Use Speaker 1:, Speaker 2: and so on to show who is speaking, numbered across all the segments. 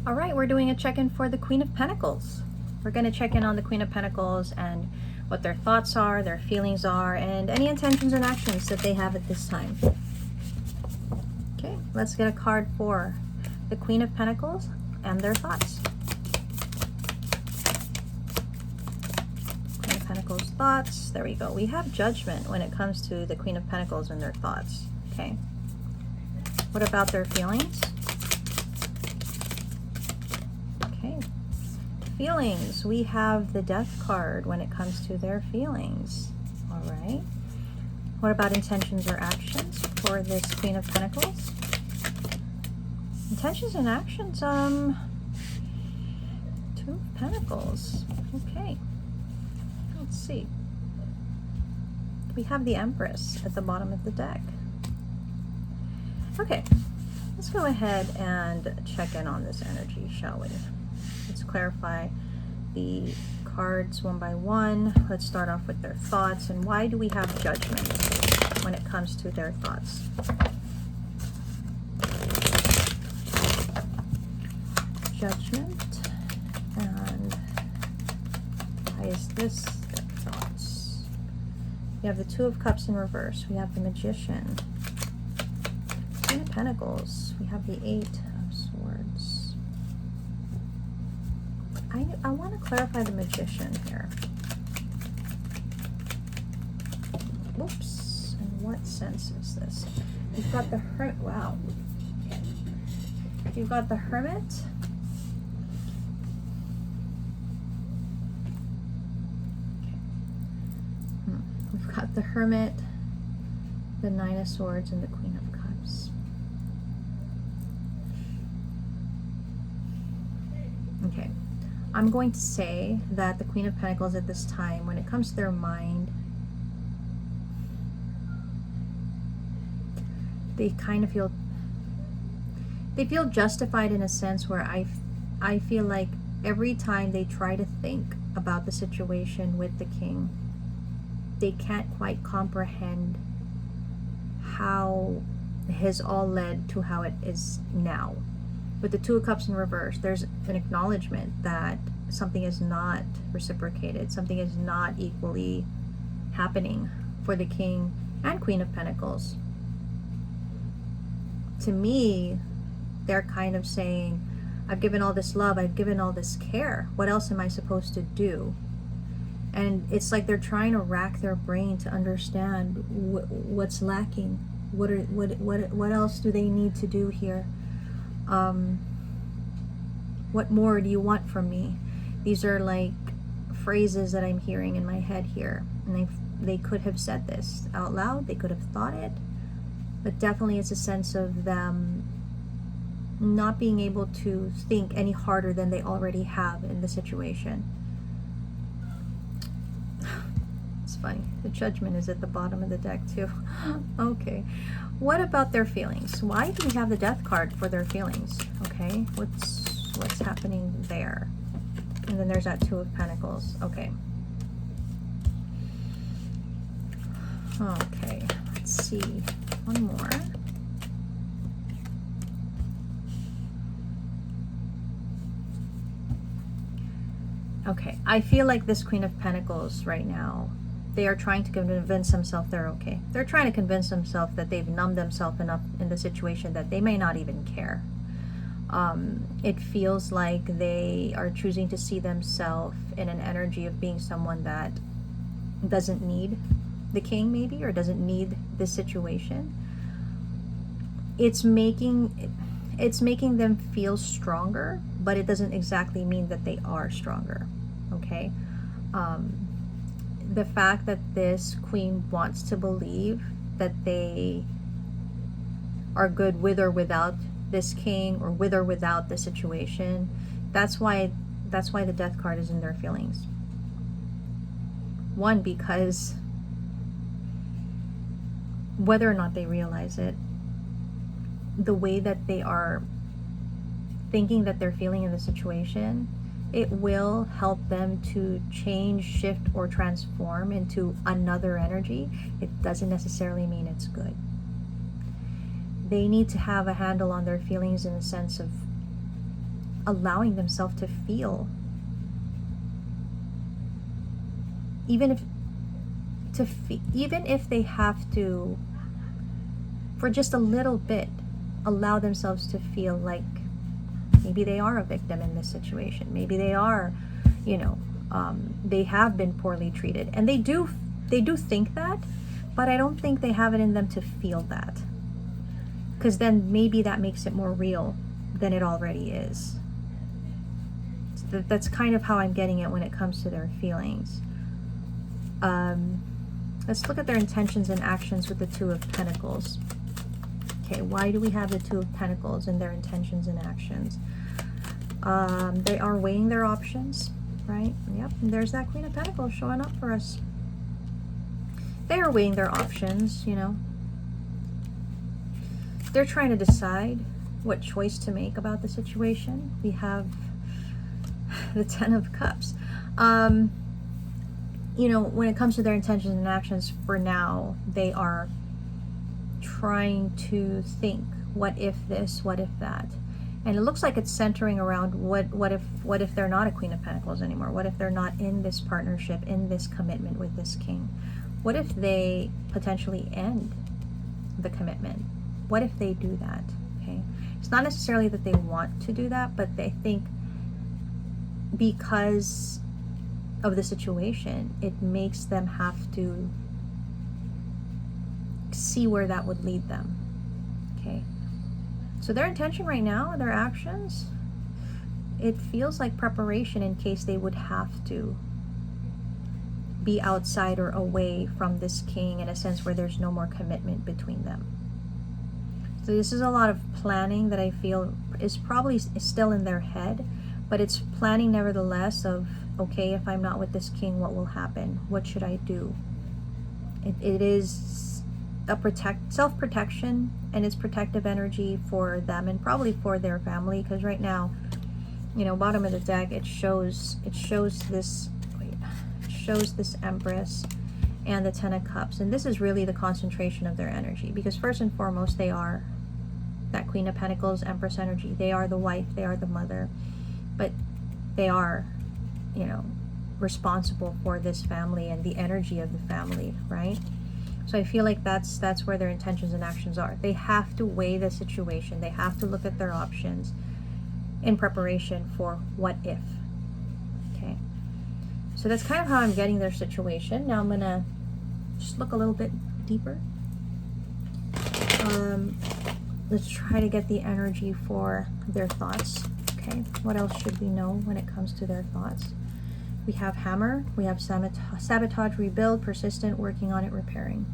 Speaker 1: All right, we're doing a check-in for the Queen of Pentacles. We're going to check in on the Queen of Pentacles and what their thoughts are, their feelings are, and any intentions and actions that they have at this time. Okay, let's get a card for the Queen of Pentacles and their thoughts. Queen of Pentacles thoughts. There we go. We have Judgment when it comes to the Queen of Pentacles and their thoughts. Okay. What about their feelings? Okay. Feelings. We have the Death card when it comes to their feelings. All right. What about intentions or actions for this Queen of Pentacles? Intentions and actions, Two of Pentacles. Okay. Let's see. We have the Empress at the bottom of the deck. Okay. Let's go ahead and check in on this energy, shall we? Let's clarify the cards one by one. Let's start off with their thoughts. And why do we have Judgment when it comes to their thoughts? Judgment. And why is this their thoughts? We have the Two of Cups in reverse. We have the Magician. Queen of Pentacles. We have the Eight of Swords. I want to clarify the Magician here. Whoops. In what sense is this? You've got the Hermit. Wow. You've got the Hermit. We've got the Hermit, the Nine of Swords, and the Queen of Cups. Okay. I'm going to say that the Queen of Pentacles at this time, when it comes to their mind, they kind of feel justified in a sense where I feel like every time they try to think about the situation with the king, they can't quite comprehend how has all led to how it is now. With the Two of Cups in reverse, there's an acknowledgement that something is not reciprocated, something is not equally happening for the King and Queen of Pentacles. To me, they're kind of saying, I've given all this love, I've given all this care, what else am I supposed to do? And it's like they're trying to rack their brain to understand what's lacking. What else do they need to do here? What more do you want from me? These are like phrases that I'm hearing in my head here. And they could have said this out loud. They could have thought it. But definitely it's a sense of them not being able to think any harder than they already have in the situation. It's funny. The Judgment is at the bottom of the deck too. Okay. What about their feelings? Why do we have the Death card for their feelings? Okay. What's happening there? And then there's that Two of Pentacles. Okay. Okay. Let's see. One more. Okay. I feel like this Queen of Pentacles right now, they are trying to convince themselves they're okay. They're trying to convince themselves that they've numbed themselves enough in the situation that they may not even care. It feels like they are choosing to see themselves in an energy of being someone that doesn't need the king maybe, or doesn't need this situation. It's making them feel stronger, but it doesn't exactly mean that they are stronger. Okay. The fact that this queen wants to believe that they are good with or without this king, or with or without the situation, that's why the Death card is in their feelings. One, because whether or not they realize it, the way that they are thinking that they're feeling in the situation, it will help them to change, shift, or transform into another energy. It doesn't necessarily mean it's good. They need to have a handle on their feelings in the sense of allowing themselves to feel, even if they have to, for just a little bit, allow themselves to feel like maybe they are a victim in this situation. Maybe they are, they have been poorly treated, and they do think that, but I don't think they have it in them to feel that, because then maybe that makes it more real than it already is. So that's kind of how I'm getting it when it comes to their feelings. Let's look at their intentions and actions with the Two of Pentacles. Okay, why do we have the Two of Pentacles in their intentions and actions? They are weighing their options, right? Yep, and there's that Queen of Pentacles showing up for us. They are weighing their options, They're trying to decide what choice to make about the situation. We have the Ten of Cups. When it comes to their intentions and actions for now, they are trying to think, what if this, what if that? And it looks like it's centering around what if they're not a Queen of Pentacles anymore? What if they're not in this partnership, in this commitment with this king? What if they potentially end the commitment? What if they do that? Okay, it's not necessarily that they want to do that, but they think because of the situation, it makes them have to see where that would lead them. Okay, so their intention right now, their actions, it feels like preparation in case they would have to be outside or away from this king, in a sense where there's no more commitment between them. So this is a lot of planning that I feel is probably still in their head, but it's planning nevertheless of, okay, if I'm not with this king, what will happen? What should I do? It is a self-protection, and it's protective energy for them and probably for their family, because right now, bottom of the deck, it shows this Empress and the Ten of Cups, and this is really the concentration of their energy, because first and foremost, they are that Queen of Pentacles, Empress energy. They are the wife, they are the mother, but they are, responsible for this family and the energy of the family, right? So I feel like that's where their intentions and actions are. They have to weigh the situation. They have to look at their options in preparation for what if. Okay. So that's kind of how I'm getting their situation. Now I'm going to just look a little bit deeper. Let's try to get the energy for their thoughts. Okay, what else should we know when it comes to their thoughts? We have hammer, we have sabotage, rebuild, persistent, working on it, repairing.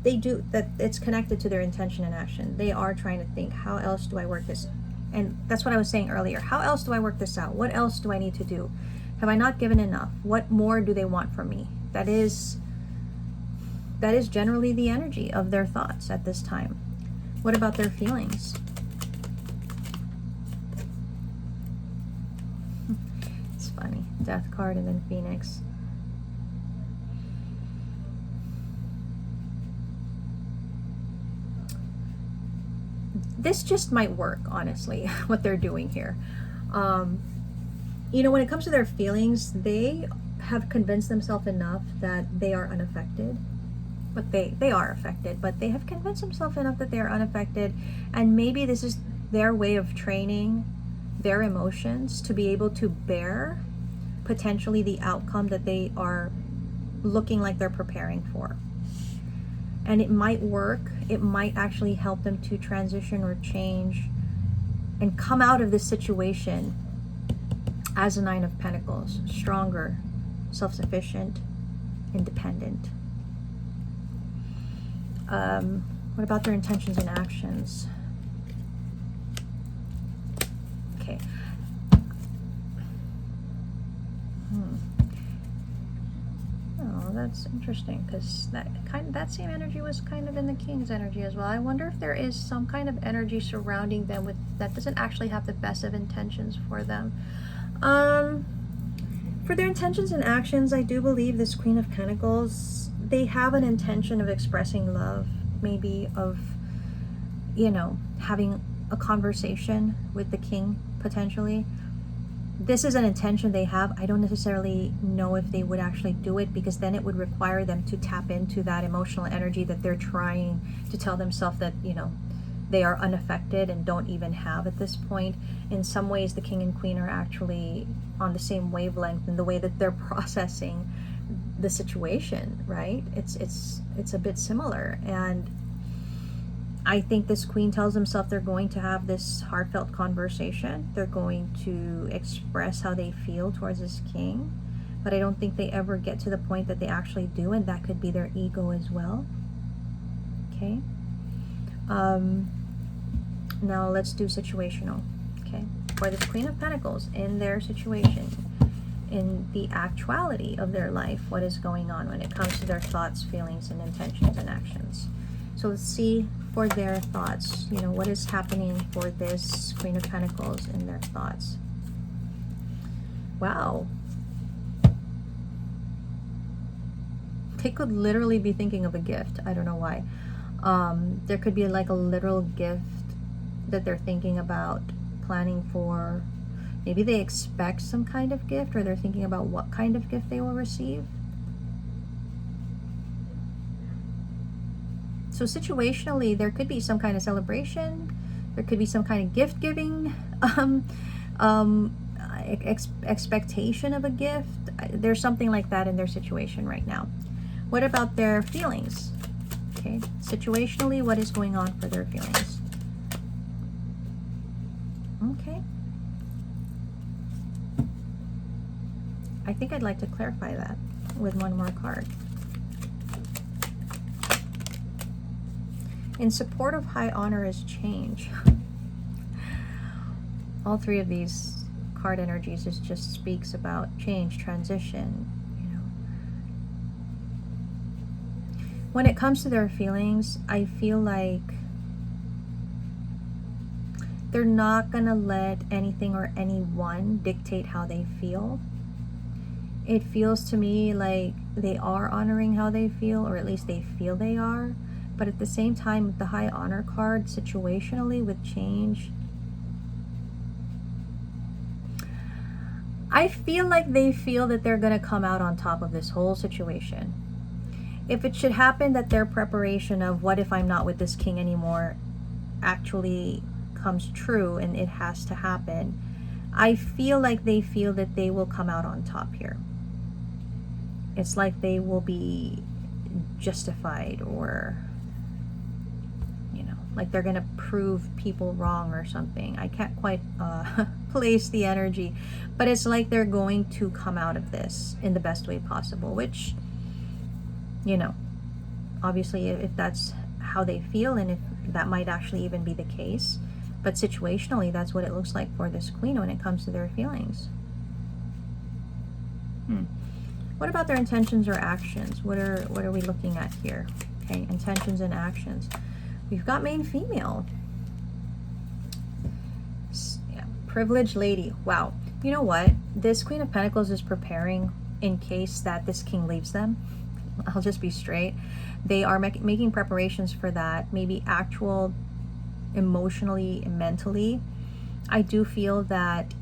Speaker 1: They do that. It's connected to their intention and action. They are trying to think, how else do I work this? And that's what I was saying earlier. How else do I work this out? What else do I need to do? Have I not given enough? What more do they want from me? That is generally the energy of their thoughts at this time. What about their feelings? It's funny. Death card and then Phoenix. This just might work, honestly, what they're doing here. When it comes to their feelings, they have convinced themselves enough that they are unaffected. But they are affected, but they have convinced themselves enough that they are unaffected, and maybe this is their way of training their emotions to be able to bear potentially the outcome that they are looking like they're preparing for. And it might work. It might actually help them to transition or change and come out of this situation as a Nine of Pentacles, stronger, self-sufficient, independent. What about their intentions and actions? Okay. Oh, that's interesting, because that same energy was kind of in the King's energy as well. I wonder if there is some kind of energy surrounding them that doesn't actually have the best of intentions for them. For their intentions and actions, I do believe this Queen of Pentacles, they have an intention of expressing love, maybe of, having a conversation with the king, potentially. This is an intention they have. I don't necessarily know if they would actually do it, because then it would require them to tap into that emotional energy that they're trying to tell themselves that, you know, they are unaffected and don't even have at this point. In some ways, the king and queen are actually on the same wavelength in the way that they're processing the situation, right? It's a bit similar. And I think this queen tells themselves they're going to have this heartfelt conversation. They're going to express how they feel towards this king. But I don't think they ever get to the point that they actually do, and that could be their ego as well. Okay. Now let's do situational. Okay. For this Queen of Pentacles, in their situation, in the actuality of their life, what is going on when it comes to their thoughts, feelings, and intentions and actions. So let's see for their thoughts, you know, what is happening for this Queen of Pentacles in their thoughts. Wow. They could literally be thinking of a gift. I don't know why. There could be like a literal gift that they're thinking about, planning for. Maybe they expect some kind of gift, or they're thinking about what kind of gift they will receive. So situationally, there could be some kind of celebration. There could be some kind of gift giving, expectation of a gift. There's something like that in their situation right now. What about their feelings? Okay, situationally, what is going on for their feelings? Okay. I think I'd like to clarify that with one more card. In support of high honor is change. All three of these card energies just speaks about change, transition, you know. When it comes to their feelings, I feel like they're not gonna let anything or anyone dictate how they feel. It feels to me like they are honoring how they feel, or at least they feel they are. But at the same time, with the high honor card, situationally with change, I feel like they feel that they're going to come out on top of this whole situation. If it should happen that their preparation of what if I'm not with this king anymore actually comes true and it has to happen, I feel like they feel that they will come out on top here. It's like they will be justified, or like they're gonna prove people wrong or something. I can't quite place the energy, but it's like they're going to come out of this in the best way possible, which, you know, obviously if that's how they feel, and if that might actually even be the case, but situationally that's what it looks like for this queen when it comes to their feelings. What about their intentions or actions? What are we looking at here? Okay, intentions and actions. We've got main female. Yeah, privileged lady. Wow. You know what? This Queen of Pentacles is preparing in case that this king leaves them. I'll just be straight. They are making preparations for that. Maybe actual emotionally and mentally. I do feel that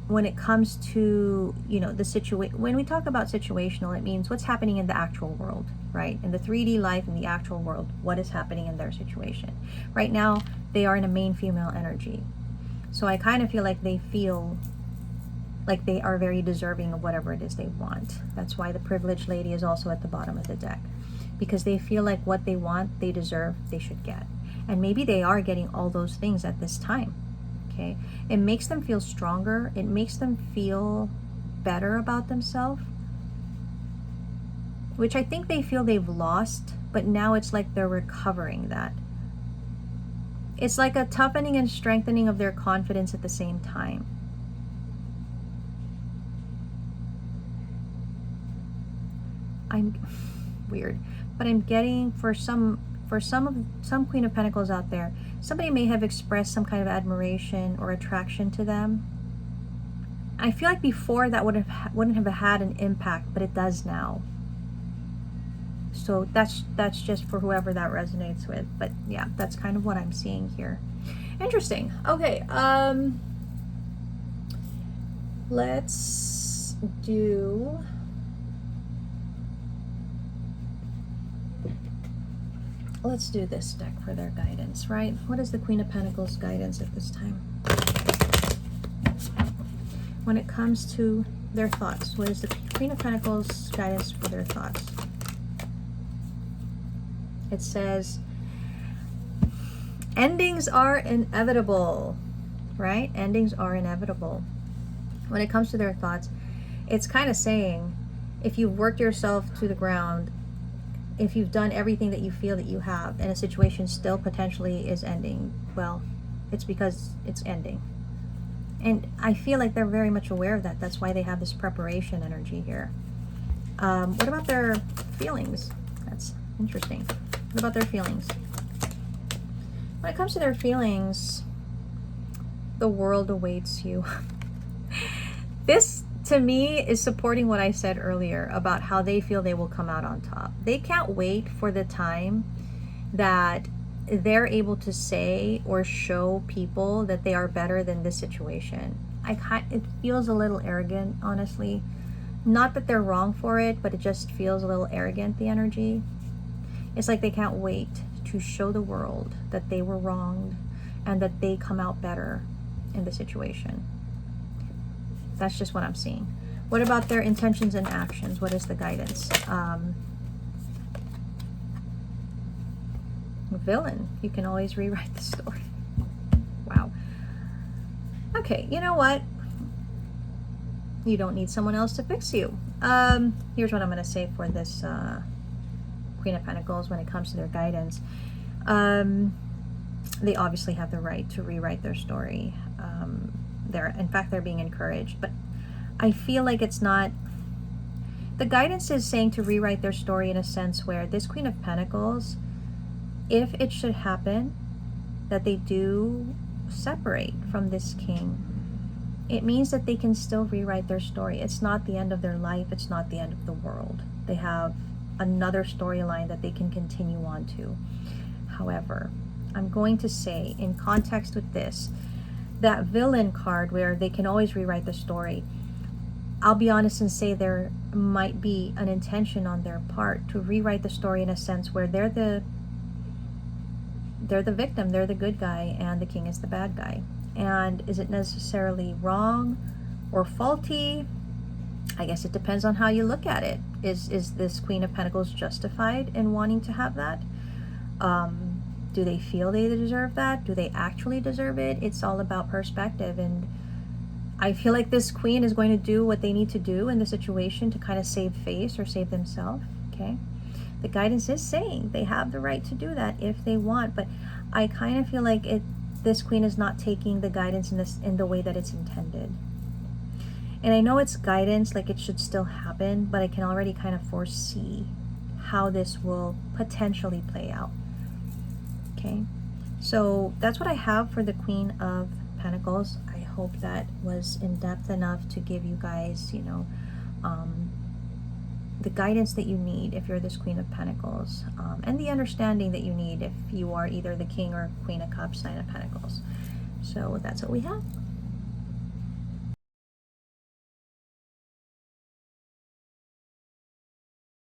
Speaker 1: when it comes to, you know, the situation, when we talk about situational, it means what's happening in the actual world, right? In the 3D life, in the actual world, what is happening in their situation. Right now, they are in a main female energy. So I kind of feel like they feel like they are very deserving of whatever it is they want. That's why the privileged lady is also at the bottom of the deck. Because they feel like what they want, they deserve, they should get. And maybe they are getting all those things at this time. Okay, it makes them feel stronger. It makes them feel better about themselves, which I think they feel they've lost, but now it's like they're recovering that. It's like a toughening and strengthening of their confidence at the same time. I'm weird, but I'm getting for some Queen of Pentacles out there, somebody may have expressed some kind of admiration or attraction to them. I feel like before that wouldn't have had an impact, but it does now. So that's just for whoever that resonates with. But yeah, that's kind of what I'm seeing here. Interesting. Okay, let's do this deck for their guidance, right? What is the Queen of Pentacles guidance at this time? When it comes to their thoughts, what is the Queen of Pentacles guidance for their thoughts? It says, endings are inevitable, right? Endings are inevitable. When it comes to their thoughts, it's kind of saying, if you've worked yourself to the ground, if you've done everything that you feel that you have, and a situation still potentially is ending, well, it's because it's ending. And I feel like they're very much aware of that. That's why they have this preparation energy here. What about their feelings? That's interesting. What about their feelings? When it comes to their feelings, the world awaits you. This, to me, is supporting what I said earlier about how they feel they will come out on top. They can't wait for the time that they're able to say or show people that they are better than this situation. It feels a little arrogant, honestly. Not that they're wrong for it, but it just feels a little arrogant, the energy. It's like they can't wait to show the world that they were wronged and that they come out better in the situation. That's just what I'm seeing. What about their intentions and actions? What is the guidance? Villain. You can always rewrite the story. Wow. Okay, you know what? You don't need someone else to fix you. Here's what I'm going to say for this Queen of Pentacles when it comes to their guidance. They obviously have the right to rewrite their story. In fact, they're being encouraged. But I feel like it's not... The guidance is saying to rewrite their story in a sense where this Queen of Pentacles, if it should happen that they do separate from this king, it means that they can still rewrite their story. It's not the end of their life. It's not the end of the world. They have another storyline that they can continue on to. However, I'm going to say, in context with this, that villain card where they can always rewrite the story, I'll be honest and say there might be an intention on their part to rewrite the story in a sense where they're the victim, they're the good guy, and the king is the bad guy. And is it necessarily wrong or faulty? I guess it depends on how you look at it. Is this Queen of Pentacles justified in wanting to have that? Do they feel they deserve that? Do they actually deserve it? It's all about perspective. And I feel like this queen is going to do what they need to do in the situation to kind of save face or save themselves. Okay. The guidance is saying they have the right to do that if they want. But I kind of feel like this queen is not taking the guidance in the way that it's intended. And I know it's guidance, like it should still happen, but I can already kind of foresee how this will potentially play out. Okay, so that's what I have for the Queen of Pentacles. I hope that was in depth enough to give you guys, you know, the guidance that you need if you're this Queen of Pentacles, and the understanding that you need if you are either the King or Queen of Cups, Nine of Pentacles. So that's what we have.